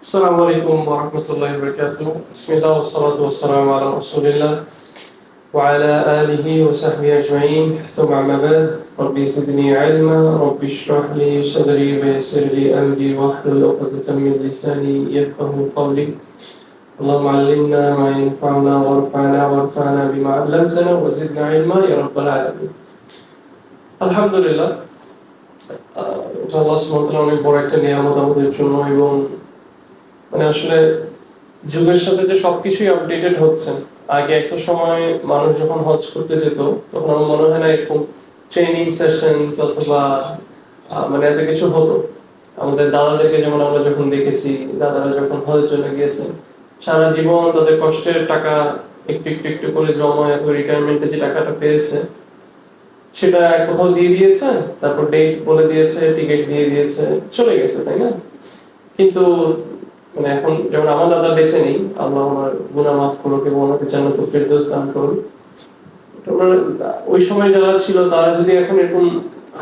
السلام عليكم ورحمة الله وبركاته. بسم الله والصلاة والسلام على رسول الله وعلى آله وصحبه أجمعين. ثم أما بعد، ربي زدني علما، ربي اشرح لي صدري ويسر لي أمري واحلل عقدة من لساني يفقه قولي. اللهم علمنا ما ينفعنا وارفعنا بما علمتنا وزدنا علما يا رب العالمين. আলহামদুলিল্লাহ, এটা আল্লাহ সুবহানাহু ওয়া তাআলা অনেক বড় একটা নিয়ামত আমাদের জন্য। এবং আসলে যুগের সাথে যে সবকিছুই আপডেটেড হচ্ছে। আগে একটা সময় মানুষ যখন হজ করতে যেত, তখন আমার মনে হয় না এরকম ট্রেনিং সেশনস অথবা এত কিছু হতো। আমাদের দাদাদেরকে যেমন আমরা যখন দেখেছি, দাদারা যখন হজের জন্য গিয়েছেন, সারা জীবন তাদের কষ্টের টাকা একটু একটু একটু করে জমায় অথবা রিটায়ারমেন্টে যে টাকাটা পেয়েছে সেটা কোথাও দিয়ে দিয়েছে, তারপর ডেট বলে দিয়েছে, টিকিট দিয়ে দিয়েছে, চলে গেছে, তাই না? কিন্তু এখন যেমন আমার দাদা বেঁচে নেই, আল্লাহ আমার গুনাহ মাফ করুক এবং আমাকে জান্নাতুল ফেরদৌস দান করুন। ওই সময় যারা ছিল তারা যদি এখন এরকম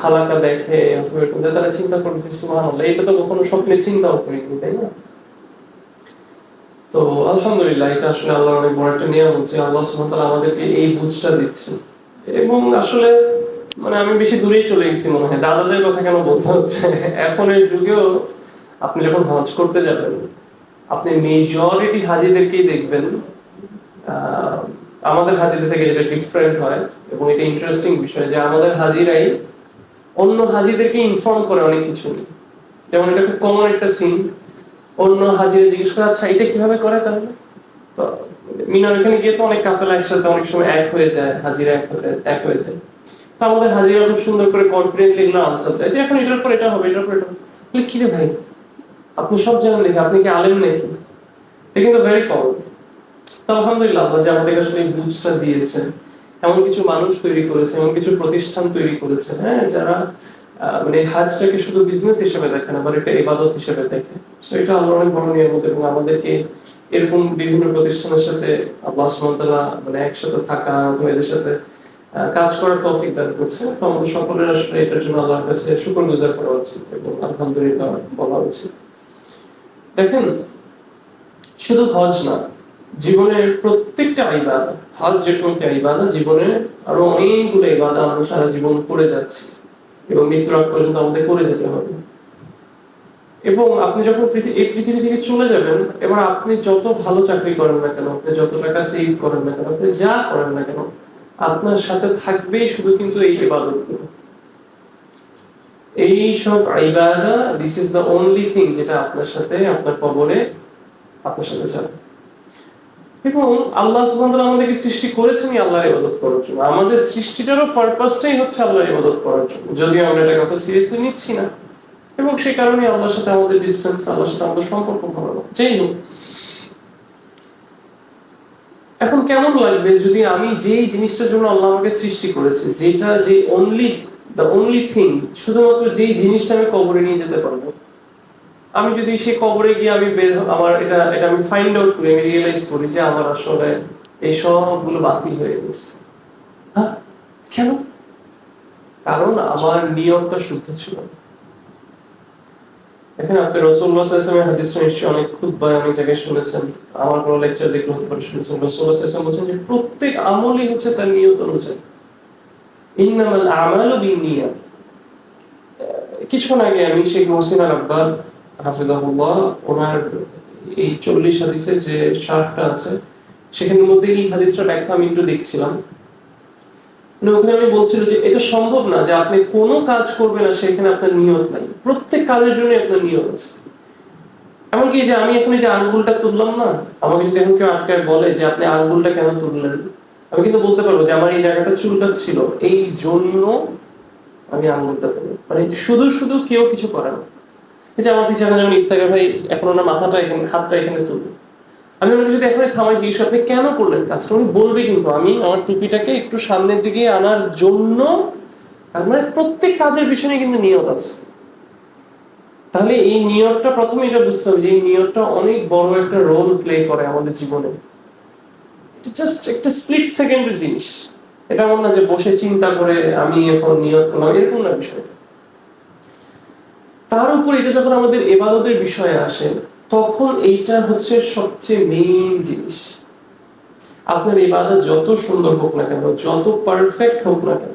হালাকা দেখে অথবা এরকম, তারা চিন্তা করবে যে সুবহানাল্লাহ, এটা তো কখনো স্বপ্নে চিন্তাও করিনি, তাই না? তো আলহামদুলিল্লাহ, এটা আসলে আল্লাহর অনেক বড় একটা নিয়ামত যে আল্লাহ সুবহানাহু ওয়া তাআলা আমাদেরকে এই বুঝটা দিচ্ছেন। এবং আসলে আমি বেশি দূরেই চলে গেছি মনে হয়, দাদাদের কথা কেন বলতে হচ্ছে। এখনের যুগেও আপনি যখন হজ করতে যাবেন, আপনি মেজরিটি হাজিদেরকেই দেখবেন আমাদের হাজিদের থেকে যেটা ডিফারেন্ট হয়, এবং এটা ইন্টারেস্টিং বিষয় যে আমাদের হাজিরাই অন্য হাজিদেরকে ইনফর্ম করে অনেক কিছু নিয়ে। যেমন এটা খুব কমন একটা সিন, অন্য হাজিরা জিজ্ঞেস করে, আচ্ছা এটা কিভাবে করে তাহলে? তো মিনার এখানে গিয়ে তো অনেক কাফেলা একসাথে অনেক সময় এক হয়ে যায়, হাজিরা এক হয়ে যায়। তো আমাদের হাজিরা খুব সুন্দর করে কনফিডেন্টলি এগুলো আনসার দেয় যে এখন এটার পর এটা হবে, এটার পর এটা হবে। কি রে ভাই, আপনি সব জানেন নাকি? আপনি কি আলেম নাকি? এটা কিন্তু ভেরি কমন। তো আলহামদুলিল্লাহ, আল্লাহ যে আমাদের আসলে এই বুঝটা দিয়েছেন, এমন কিছু মানুষ তৈরি করেছে, এমন কিছু প্রতিষ্ঠান তৈরি করেছে, হ্যাঁ, যারা হাজটাকে শুধু বিজনেস হিসেবে দেখে না, এটা ইবাদত হিসেবে দেখে। সো এটা আল্লাহর অনেক বড় নিয়ামত, এবং আমাদেরকে এরকম বিভিন্ন প্রতিষ্ঠানের সাথে আল্লাহ সুবহানাহু ওয়া তাআলা একসাথে থাকা অথবা এদের সাথে কাজ করার তৌফিক দান করছে। তো আমাদের সকলের আসলে এটার জন্য আল্লাহর কাছে শুকরগুজার করা উচিত এবং আলহামদুলিল্লাহ বলা উচিত। দেখেন, শুধু হজ না, জীবনের প্রত্যেকটা ইবাদত, হজ যেরকম একটা ইবাদত, জীবনে আরো অনেকগুলো ইবাদত আমরা সারা জীবন করে যাচ্ছি এবং মৃত্যুর আগ পর্যন্ত আমাদের করে যেতে হবে। এবং আপনি যখন এই পৃথিবী থেকে চলে যাবেন, এবার আপনি যত ভালো চাকরি করেন না কেন, আপনি যত টাকা সেভ করেন না কেন, আপনি যা করেন না কেন, আপনার সাথে থাকবেই শুধু কিন্তু এই ইবাদতগুলো, এই সব ইবাদত। This is the only thing যেটা আপনার সাথে আপনার কবরে আপনার সাথে যাবে। এবং আল্লাহ সুবহানাহু ওয়া তাআলা আমাদেরকে সৃষ্টি করেছেনই আল্লাহর ইবাদত করার জন্য। আমাদের সৃষ্টিটারও পারপাসটাই হচ্ছে আল্লাহর ইবাদত করার জন্য, যদিও আমরা এটাকে অত সিরিয়াসলি নিচ্ছি না। এবং সেই কারণে আল্লাহর সাথে আমাদের ডিসটেন্স, আল্লাহর সাথে আমাদের সম্পর্ক ভালো না। যাই হোক, এখন কেমন লাগবে যদি আমি যেই জিনিসটার জন্য আল্লাহ আমাকে সৃষ্টি করেছে, যেটা যে অনলি থিং, শুধুমাত্র যেই জিনিসটা আমি কবরে নিয়ে যেতে পারবো, আমি যদি সেই কবরে গিয়ে আমি আমার এটা এটা আমি ফাইন্ড আউট করি, আমি রিয়েলাইজ করি যে আমার আসলে এই সবগুলো বাতিল হয়ে গেছে। হ্যাঁ, কেন? কারণ আমার নিয়মটা শুদ্ধ ছিল না। এখানে আপনি রাসূলুল্লাহ সাল্লাল্লাহু আলাইহি ওয়াসাল্লামের হাদিসটা নিশ্চয়ই অনেক খুতবায় অনেক জায়গায় শুনেছেন, আমার কোনো লেকচার দেখলে হতে পারে শুনেছেন। রাসূলুল্লাহ সাল্লাল্লাহু আলাইহি ওয়াসাল্লাম বলেছেন যে প্রত্যেক আমলই হচ্ছে তার নিয়ত অনুযায়ী। ইন্নামাল আমালু বিন্নিয়াত। কিছুক্ষণ আগে আমি শেখ মুহসিন আল আব্বাদ হাফিজাহুল্লাহ, ওনার এই 40 হাদিসের যে শার্হটা আছে, সেখানের মধ্যে এই হাদিসটা ব্যাখ্যা আমি একটু দেখছিলাম। ওখানে উনি বলছিল যে এটা সম্ভব না যে আপনি কোনো কাজ করবেন না সেখানে আপনার নিয়ত নাই। প্রত্যেক কাজের জন্য আপনার নিয়ত আছে। এমনকি যে আমি এখন এই যে আঙ্গুলটা তুললাম না, আমাকে যদি এখন কেউ আটকায় বলে যে আপনি আঙ্গুলটা কেন তুললেন, আমি কিন্তু বলতে পারবো যে আমার এই জায়গাটা চুলকাচ্ছিল, এই জন্য আমি আঙ্গুলটা তুললাম। শুধু শুধু কেউ কিছু করে না। এই যে আমার পিছনে যেমন ইফতারের ভাই এখন ওনার মাথাটা এখানে, হাতটা এখানে তুলবে, আমি ওনাকে যদি এখনই থামাই জিজ্ঞেস আপনি কেন করলেন কাজটা, উনি বলবে কিন্তু আমি আমার টুপিটাকে একটু সামনের দিকে আনার জন্য। প্রত্যেক কাজের পিছনে কিন্তু নিয়ত আছে। তাহলে এই নিয়তটা প্রথমে এটা বুঝতে হবে যে এই নিয়তটা অনেক বড় একটা রোল প্লে করে আমাদের জীবনে। এটা জাস্ট একটা স্প্লিট সেকেন্ডের জিনিস। এটা এমন না যে বসে চিন্তা করে আমি এখন নিয়ত করলাম, এরকম না বিষয়। তার উপর এটা যখন আমাদের ইবাদতের বিষয়ে আসে, তখন এইটা হচ্ছে সবচেয়ে মেইন জিনিস। আপনার ইবাদত যত সুন্দর হোক না কেন, যত পারফেক্ট হোক না কেন,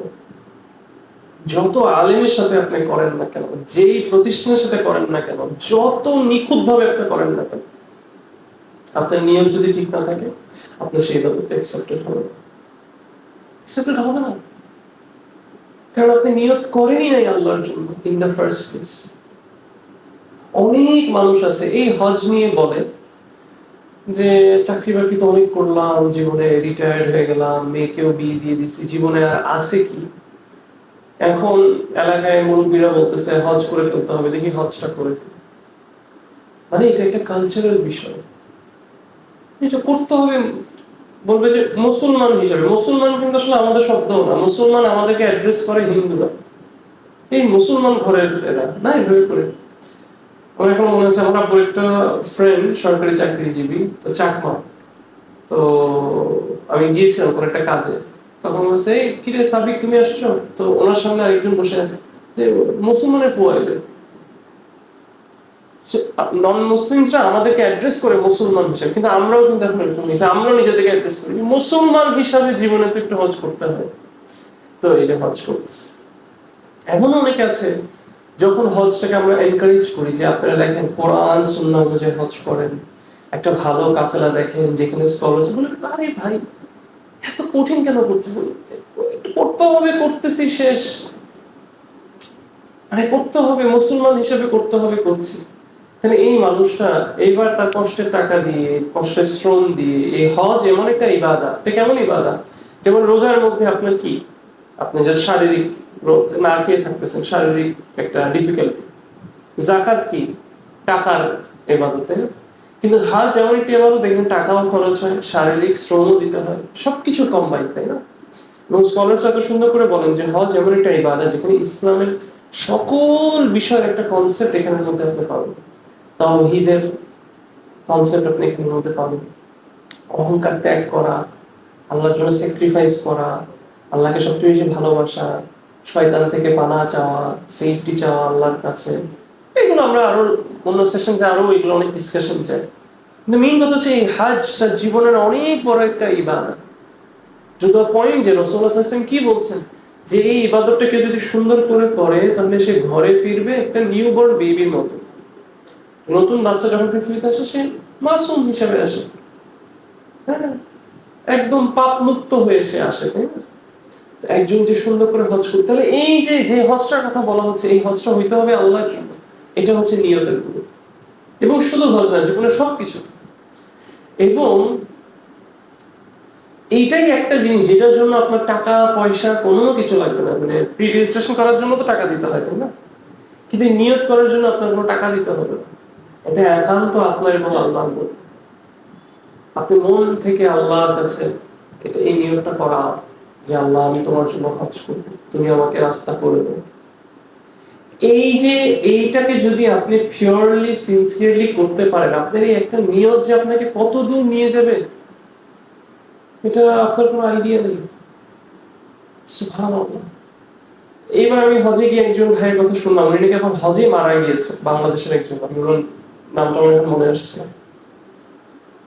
যত আলেমের সাথে আপনি করেন না কেন, যেই প্রতিষ্ঠানের সাথে করেন না কেন, যত নিখুঁত ভাবে আপনি করেন না কেন, আপনার নিয়ম যদি ঠিক না থাকে, আপনার সেই ইবাদতটা অ্যাকসেপ্টেড হবে না। অ্যাকসেপ্টেড হবে না, কারণ আপনি নিয়ত করেনই নাই আল্লাহর জন্য ইন দ্য ফার্স্ট প্লেস। অনেক মানুষ আছে এই হজ নিয়ে বলে যে চাকরি বাকরি তো অনেক করলাম, জীবনে রিটায়ার্ড হয়ে গেলাম, মেয়েকেও বিয়ে দিয়ে দিছি, জীবনে আর আছে কি? এখন এলাকায় মুরব্বীরা বলতেছে হজ করে ফেলতে হবে, দেখি হজটা করে ফেলি। মানে এটা একটা কালচারাল বিষয়, এটা করতে হবে। বলবে যে মুসলমান হিসাবে, মুসলমান কিন্তু আসলে আমাদের শব্দ না, মুসলমান আমাদেরকে অ্যাড্রেস করে হিন্দুরা, এই মুসলমান ঘরের এরা না, এভাবে করে। আমার এখন মনে হচ্ছে, আমার আব্বুর একটা ফ্রেন্ড সরকারি চাকরিজীবী, তো চাকমা। তো আমি গিয়েছিলাম কোন একটা কাজে, তখন বলছে এই কিরে সাবিক তুমি আসছো, তো ওনার সামনে আরেকজন বসে আছে, যে মুসলমানের ফুয়া এলে। নন মুসলিমসরা আমাদেরকে অ্যাড্রেস করে মুসলমান হিসাবে, কিন্তু আমরাও কিন্তু এখন এরকম হয়েছে, আমরাও নিজেদেরকে অ্যাড্রেস করি মুসলমান হিসাবে, জীবনে তো একটু হজ করতে হয়। তো এই যে হজ করতেছে, এমন অনেকে আছে যখন হজটাকে আমরা এনকারেজ করি যে আপনারা দেখেন কোরআন সুন্নাহ অনুযায়ী হজ করেন, একটা ভালো কাফেলা দেখেন যেখানে স্কলার বলে, আরে ভাই এত কঠিন কেন করতেছেন, একটু করতে হবে, করতেছি শেষ, মানে করতে হবে, মুসলমান হিসেবে করতে হবে, করছি। তাহলে এই মানুষটা এইবার তার কষ্টের টাকা দিয়ে, কষ্টের শ্রম দিয়ে, এই হজ এমন একটা ইবাদত, এটা কেমন ইবাদত, যেমন রোজার মধ্যে আপনার কি, আপনি যে শারীরিক না খেয়ে থাকতেছেন, শারীরিক একটা ডিফিকাল্টি। যাকাত কি, টাকার ইবাদত, তাই না? কিন্তু হজ যেমন একটা ইবাদত, এখানে টাকাও খরচ হয়, শারীরিক শ্রমও দিতে হয়, সবকিছু কম্বাইন, তাই না? এবং স্কলার্স এত সুন্দর করে বলেন যে হজ এমন একটা ইবাদত যেখানে ইসলামের সকল বিষয়ের একটা কনসেপ্ট এখানের মধ্যে আপনি পাবেন। তাওহীদের কনসেপ্ট আপনি এখানের মধ্যে পাবেন, অহংকার ত্যাগ করা, আল্লাহর জন্য স্যাক্রিফাইস করা, আল্লাহকে সবচেয়ে বেশি ভালোবাসা, শয়তান থেকে পানাহ চাওয়া, সেফটি চাওয়া আল্লাহর কাছে। এগুলো আমরা আরো অন্য সেশনে আরো এগুলো অনেক ডিসকাশন চাই, কিন্তু মেইন কথা হচ্ছে এই হজটা জীবনের অনেক বড় একটা ইবাদত। যদি পয়েন্ট যে রাসূলুল্লাহ সাল্লাল্লাহু আলাইহি ওয়াসাল্লাম কি বলছেন, যে এই ইবাদতটা কেউ যদি সুন্দর করে করে তাহলে সে ঘরে ফিরবে একটা নিউবর্ন বেবির মতো। নতুন বাচ্চা যখন পৃথিবীতে আসে সে মাসুম হিসেবে আসে, হ্যাঁ, একদম পাপ মুক্ত হয়ে সে আসে, তাই না? একজন যে সুন্দর করে হজ করতে, তাহলে এই যে যে হজটার কথা বলা হচ্ছে, এই হজটা হইতে হবে আল্লাহর জন্য, এটা হচ্ছে নিয়তের গুরুত্ব। এবং শুধু হজ না, জীবনে সবকিছু। এবং এইটাই একটা জিনিস যেটার জন্য আপনার টাকা পয়সা কোনো কিছু লাগবে না, মানে প্রি রেজিস্ট্রেশন করার জন্য তো টাকা দিতে হয়, তাই না? কিন্তু নিয়ত করার জন্য আপনার কোনো টাকা দিতে হবে না, এটা একান্ত আপনার এবং আল্লাহর মধ্যে। আপনি মন থেকে আল্লাহর কাছে এটা এই নিয়তটা করা যে আল্লাহ আমি তোমার জন্য হজ করব, তুমি আমাকে রাস্তা করে দাও। এই যে এইটাকে যদি আপনি পিওরলি সিনসিয়ারলি করতে পারেন, আপনার এই একটা নিয়ত যে আপনাকে কত দূর নিয়ে যাবে এটা আপনার কোনো আইডিয়া নেই। সুবহানাল্লাহ। এইবার আমি হজে গিয়ে একজন ভাইয়ের কথা শুনলাম, উনি নাকি এখন হজে মারা গিয়েছে, বাংলাদেশের একজন, আমি ওনার নামটা আমার এখন মনে আসছে না।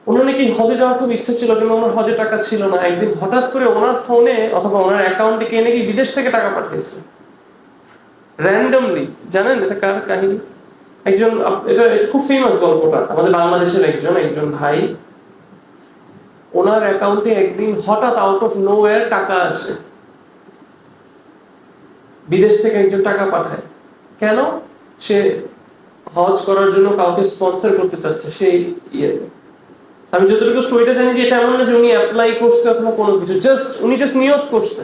ওনার নাকি হজে যাওয়ার খুব ইচ্ছা ছিল, কিন্তু ওনার হজে টাকা ছিল না। একদিন হঠাৎ করে ওনার ফোনে অথবা ওনার অ্যাকাউন্টে কে নাকি বিদেশ থেকে টাকা পাঠিয়েছে র্যান্ডমলি। জানেন এটা কার কাহিনী? একজন, এটা এটা খুব ফেমাস গল্পটা, আমাদের বাংলাদেশের একজন একজন ভাই, ওনার অ্যাকাউন্টে একদিন হঠাৎ আউট অফ নোওয়্যার টাকা আসে, বিদেশ থেকে একজন টাকা পাঠায়। কেন? সে হজ করার জন্য কাউকে স্পন্সর করতে চাচ্ছে সেই ইয়েতে। আমি যতটুকু স্টোরিটা জানি যে এটা এমন না যে উনি অ্যাপ্লাই করছে অথবা কোনো কিছু, উনি জাস্ট নিয়ত করছে।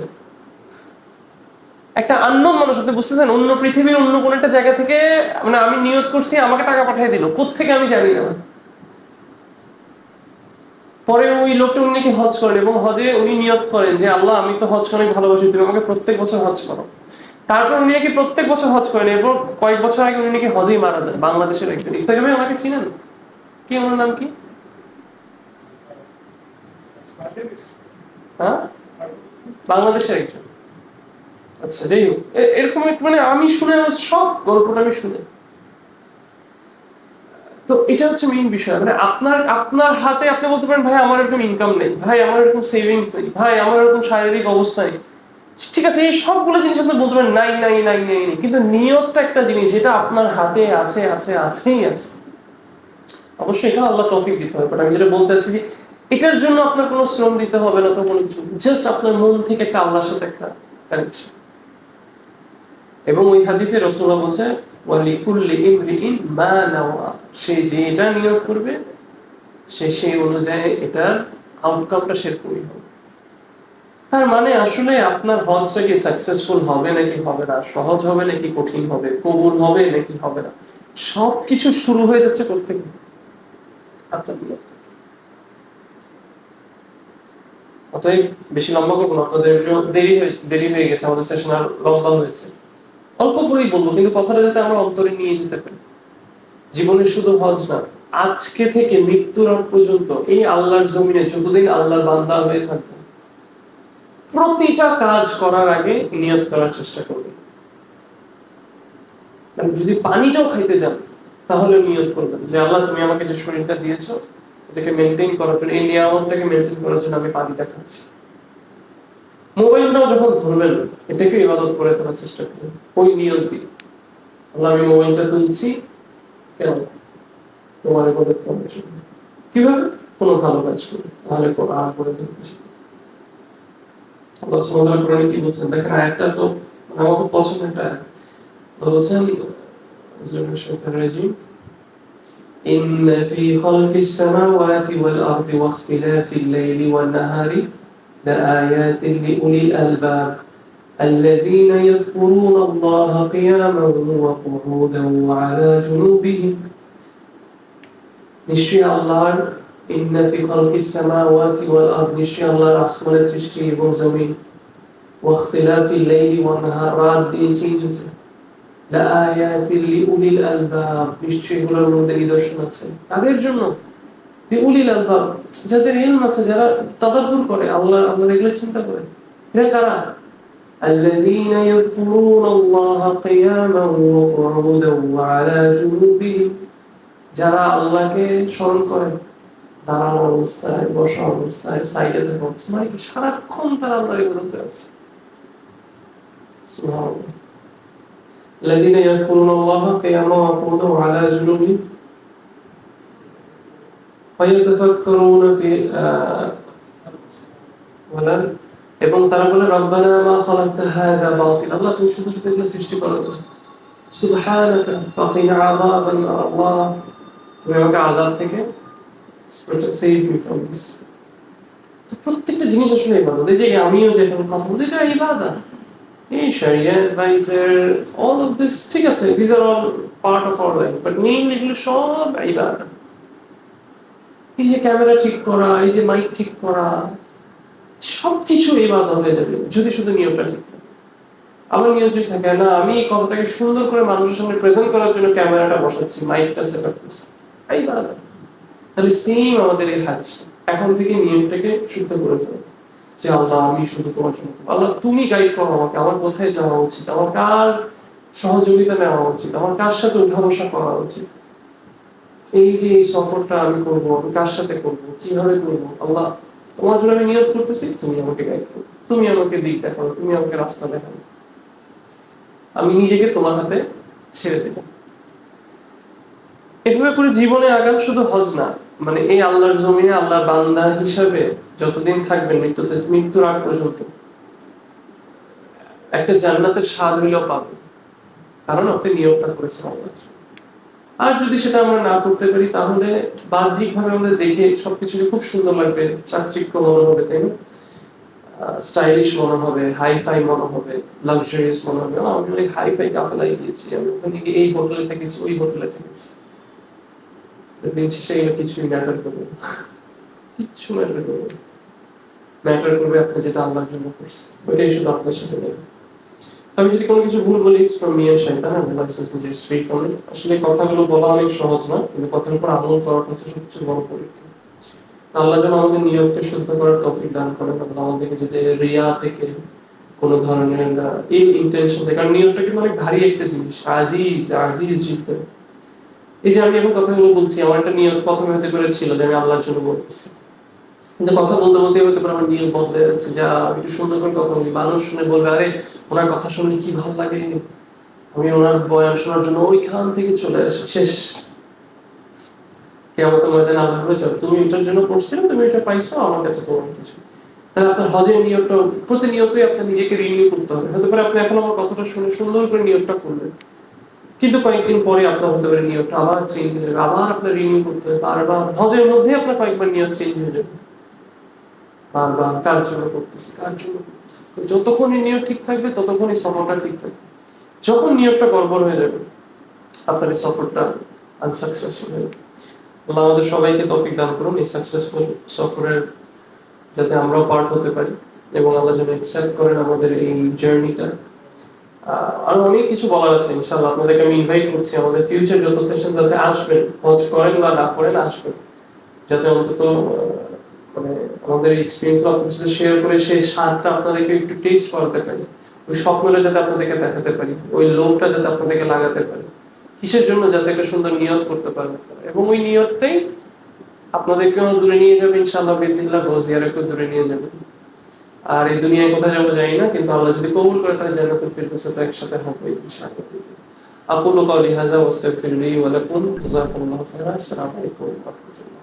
একটা আননোন মানুষ, আপনি বুঝতেছেন, অন্য পৃথিবীর অন্য কোন একটা জায়গা থেকে, মানে আমি নিয়ত করছি আমাকে টাকা পাঠিয়ে দিল, কোত্থেকে আমি জানি না। পরে ওই লোকটা উনি নাকি হজ করেন, এবং হজে উনি নিয়ত করেন যে আল্লাহ আমি তো হজ অনেক ভালোবাসি, তুমি আমাকে প্রত্যেক বছর হজ করো। তারপর উনি নাকি প্রত্যেক বছর হজ করেন, এরপর কয়েক বছর আগে উনি নাকি হজেই মারা যায়। বাংলাদেশের একজন, ইফতার ভাই ওনাকে চিনেন? কি ওনার নাম কি? হ্যাঁ, বাংলাদেশের একজন। আচ্ছা, যাই হোক, এরকম একটা, মানে আমি শুনে সব গল্পটা আমি শুনে, তো এটা হচ্ছে মেইন বিষয়। মানে আপনার আপনার হাতে আপনি বলতে পারেন ভাই আমার এরকম ইনকাম নেই, ভাই আমার এরকম সেভিংস নেই, ভাই আমার এরকম শারীরিক অবস্থা নেই, ঠিক আছে, এই সবগুলো জিনিস আপনি বলতে পারেন নাই নাই নাই নাই নাই, কিন্তু নিয়তটা একটা জিনিস যেটা আপনার হাতে আছে আছে আছেই আছে। অবশ্যই এটা আল্লাহ তৌফিক দিতে হবে, বাট আমি যেটা বলতে চাচ্ছি যে এটার জন্য আপনার কোনো শ্রম দিতে হবে না, তো কোনো কিছু, জাস্ট আপনার মন থেকে একটা আল্লাহর সাথে একটা কানেকশন। এবং ওই হাদিসে রাসূলুল্লাহ বলেছে ওয়ালিকুল্লি ইমরিইন মা নাওয়া, সে যেটা নিয়ত করবে সে সেই অনুযায়ী এটার আউটকামটা সে করবে। তার মানে আসলে আপনার হজটা কি সাকসেসফুল হবে নাকি হবে না, সহজ হবে নাকি কঠিন হবে, কবুল হবে নাকি হবে না, সবকিছু শুরু হয়ে যাচ্ছে প্রত্যেক আপনার নিয়ত। অতএব বেশি লম্বা করবো না, আপনাদের দেরি হয়ে গেছে, আমাদের সেশন আর লম্বা হয়েছে, অল্প করেই বলবো, কিন্তু কথাটা যাতে আমরা অন্তরে নিয়ে যেতে পারি। জীবনের শুধু হজ না, আজকে থেকে মৃত্যুর আগ পর্যন্ত এই আল্লাহর জমিনে যতদিন আল্লাহর বান্দা হয়ে থাকবে, প্রতিটা কাজ করার আগে নিয়ত করার চেষ্টা করবে। মানে যদি পানিটাও খাইতে যান তাহলে নিয়ত করবেন যে আল্লাহ তুমি আমাকে যে শরীরটা দিয়েছো এটাকে মেনটেন করার জন্য, এই নিয়ামতটাকে মেনটেন করার জন্য আমি পানিটা খাচ্ছি। মোবাইলটাও যখন ধরবেন এটাকে ইবাদত করে ফেলার চেষ্টা করবেন ওই নিয়ত দিয়ে, আল্লাহ আমি মোবাইলটা তুলছি কেন, তোমার ইবাদত করার জন্য। কিভাবে? কোনো ভালো কাজ করবে, তাহলে কোরআন পড়ে দেখবেন। আল্লাহ সুবহানাহু ওয়া তাআলা কোরআনে কি বলছেন দেখেন, আয়াতটা তো আমার খুব পছন্দের একটা আয়াত। বলছেন إن في خلق السماوات والأرض واختلاف الليل والنهار لآيات لأولي الألباب الذين يذكرون الله قياما وقعودا وعلى جنوبهم নিশ্চয়ই আল্লাহর ইন্না ফি খালকিস সামাওয়াতি ওয়াল আরদ, নিশ্চয়ই আল্লাহর আসমানের সৃষ্টি এবং জমিন, ওয়া ইখতিলাফিল লাইলি ওয়ান নাহার, রাত দিন চেঞ্জ হচ্ছে, লা আয়াতিল লিউলিল আলবাব, নিশ্চয়ই এগুলোর মধ্যে নিদর্শন আছে তাদের জন্য, লিউলিল আলবাব, যাদের ইলম আছে, যারা তাদাব্বুর করে, আল্লাহর এগুলো চিন্তা করে। এরা কারা? আল্লাযীনা ইয়াযকুরুনাল্লাহা কিয়ামান ওয়া কুউদান ওয়া আলা জুনুবিহিম, যারা আল্লাহকে স্মরণ করে দাঁড়ানো অবস্থায়, বসা অবস্থায়, সাইডে থাকা অবস্থায়, মানে কি সারাক্ষণ তারা আল্লাহর ইবাদতে আছে। সুবহানাল্লাহ। الذين يذكرون الله قياما وقعودا وعلى جنوبهم ويتفكرون في এবং তারা বলে রব্বানা মা খালাকতা হাযা বাতিল, আল্লাহ তুমি শুধু শুধু এগুলো সৃষ্টি করো না, সুবহানাকা ফাকিনা আযাবান নার, আল্লাহ তুমি আমাকে আযাব থেকে সেভ মি ফ্রম দিস। তো প্রত্যেকটা জিনিস আসলে ইবাদত। এই যে আমিও যে এখন কথা বলছি এটা ইবাদত। এই শরিয়া অ্যাডভাইজার অল অফ দিস, ঠিক আছে, this are all part of our life, but mainly এগুলো সব ইবাদত। এই যে ক্যামেরা ঠিক করা, এই যে মাইক ঠিক করা, সবকিছু ইবাদত হয়ে যাবে যদি শুধু নিয়মটা ঠিক থাকে। আমার নিয়ম যদি থাকে না আমি এই কথাটাকে সুন্দর করে মানুষের সামনে প্রেজেন্ট করার জন্য ক্যামেরাটা বসাচ্ছি, মাইকটা সেট আপ করছি, ইবাদত। তাহলে সেম আমাদের এই হাজ, এখন থেকে নিয়মটাকে শুদ্ধ করে ফেলো যে আল্লাহ আমি শুধু তোমার জন্য, আল্লাহ তুমি গাইড করো আমাকে, আমার কোথায় যাওয়া উচিত, আমার কার সহযোগিতা নেওয়া উচিত, আমার কার সাথে উঠা বসা করা উচিত, এই যে এই সফরটা আমি করবো, আমি কার সাথে করবো, কিভাবে করবো, আল্লাহ তোমার জন্য আমি নিয়ত করতেছি, তুমি আমাকে গাইড করো, তুমি আমাকে দিক দেখাও, তুমি আমাকে রাস্তা দেখাও, আমি নিজেকে তোমার হাতে ছেড়ে দেব। এভাবে করে জীবনে আগান, শুধু হজ না, মানে এই আল্লাহর জমিনে আল্লাহর বান্দা হিসাবে যতদিন থাকবেন মৃত্যুর আগ পর্যন্ত একটা জান্নাতের স্বাদ হইলেও পাবেন, কারণ আপনি নিয়মটা করেছেন আল্লাহর জন্য। আর যদি সেটা আমরা না করতে পারি তাহলে বাহ্যিক ভাবে আমাদের দেখে সবকিছুকে খুব সুন্দর লাগবে, চাকচিক্য মনে হবে, তাই না, স্টাইলিশ মনে হবে, হাইফাই মনে হবে, লাক্সারিয়াস মনে হবে, আমি অনেক হাইফাই কাফেলায় গিয়েছি, আমি ওখানে গিয়ে এই হোটেলে থেকেছি, ওই হোটেলে থেকেছি। দিন শেষে এগুলো কিছুই ম্যাটার করবে না, কিচ্ছু ম্যাটার করবে না। ম্যাটার করবে আপনি যেটা আল্লাহর জন্য করছেন, ওইটাই শুধু আপনার সাথে যাবে। আমি যদি কোনো কিছু ভুল বলি, ইটস ফ্রম মি এন্ড শাইতান, আমি লাইসেন্স নিয়ে স্ট্রেট ফ্রম ইট। আসলে কথাগুলো বলা অনেক সহজ না, কিন্তু কথার উপর আমল করাটা হচ্ছে সবচেয়ে বড় পরীক্ষা। আল্লাহ যেন আমাদের নিয়তকে শুদ্ধ করার তৌফিক দান করেন, আল্লাহ আমাদেরকে যাতে রিয়া থেকে, কোনো ধরনের ইল ইন্টেনশন থেকে, কারণ নিয়তটা কিন্তু অনেক ভারী একটা জিনিস, আজিজ আজিজ জিততে, এই যে আমি এখন কথাগুলো বলছি, আমার একটা নিয়ত প্রথমে হতে করে ছিল যে আমি আল্লাহর জন্য বলতেছি, কিন্তু কথা বলতে বলতে হতে পারে আমার নিয়ম বদলে যাচ্ছে, যা আমি একটু সুন্দর করে কথা বলি, মানুষ শুনে বলবে আরে ওনার কথা শুনলে কি ভালো লাগে, আমি ওনার বয়ান শোনার জন্য ওইখান থেকে চলে আসি, শেষ। কিয়ামতের ময়দানে আল্লাহ বলে যাও, তুমি এটার জন্য করছিলে, তুমি এটা পাইছো, আমার কাছে তোমার কিছু। তাহলে আপনার হজের নিয়তটা প্রতিনিয়তই আপনার নিজেকে রিনিউ করতে হবে। হতে পারে আপনি এখন আমার কথাটা শুনে সুন্দর করে নিয়তটা করলেন, কিন্তু কয়েকদিন পরে আপনার হতে পারে নিয়তটা আবার চেঞ্জ হয়ে যাবে, আবার আপনার রিনিউ করতে হবে বারবার। হজের মধ্যে আপনার কয়েকবার নিয়ত চেঞ্জ হয়ে যাবে, বারবার কার জন্য করতেছি, কার জন্য করতেছি। যতক্ষণ এই নিয়ত ঠিক থাকবে ততক্ষণ এই সফরটা ঠিক থাকবে। যখন নিয়তটা গড়বড় হয়ে যাবে আপনার এই সফরটা আনসাকসেসফুল হয়ে যাবে। আল্লাহ আমাদের সবাইকে তৌফিক দান করুন এই সাকসেসফুল সফরের, যাতে আমরাও পার্ট হতে পারি, এবং আল্লাহ যেন অ্যাকসেপ্ট করেন আমাদের এই জার্নিটা। আরো অনেক কিছু বলার আছে ইনশাআল্লাহ, আপনাদেরকে আমি ইনভাইট করছি আমাদের ফিউচার যত সেশন আছে আসবেন, হজ করেন বা না করেন আসবেন, যাতে অন্তত মানে আমাদের এক্সপেরিয়েন্স আপনাদের সাথে শেয়ার করে সেই স্বাদটা আপনাদেরকে একটু টেস্ট করাতে পারি, ওই স্বপ্নটা যাতে আপনাদেরকে দেখাতে পারি, ওই লোভটা যাতে আপনাদেরকে লাগাতে পারি। কিসের জন্য? যাতে একটা সুন্দর নিয়ত করতে পারবেন, এবং ওই নিয়তটাই আপনাদেরকেও দূরে নিয়ে যাবে ইনশাআল্লাহ, বিদিনিল্লাহ গজিয়ারেকেও দূরে নিয়ে যাবে। আর এই দুনিয়ায় কোথায় যাবো জানি না, কিন্তু আল্লাহ যদি কবুল করে তাহলে জান্নাতুল ফিরদৌসে তো একসাথে হবে ইনশাআল্লাহ। আকুলু কওলি হাযা ওয়াস্তাগফিরুল্লাহি ওয়া লাকুম, জাযাকুমুল্লাহু খাইরান। আসসালামু আলাইকুম ওয়া রাহমাতুল্লাহ।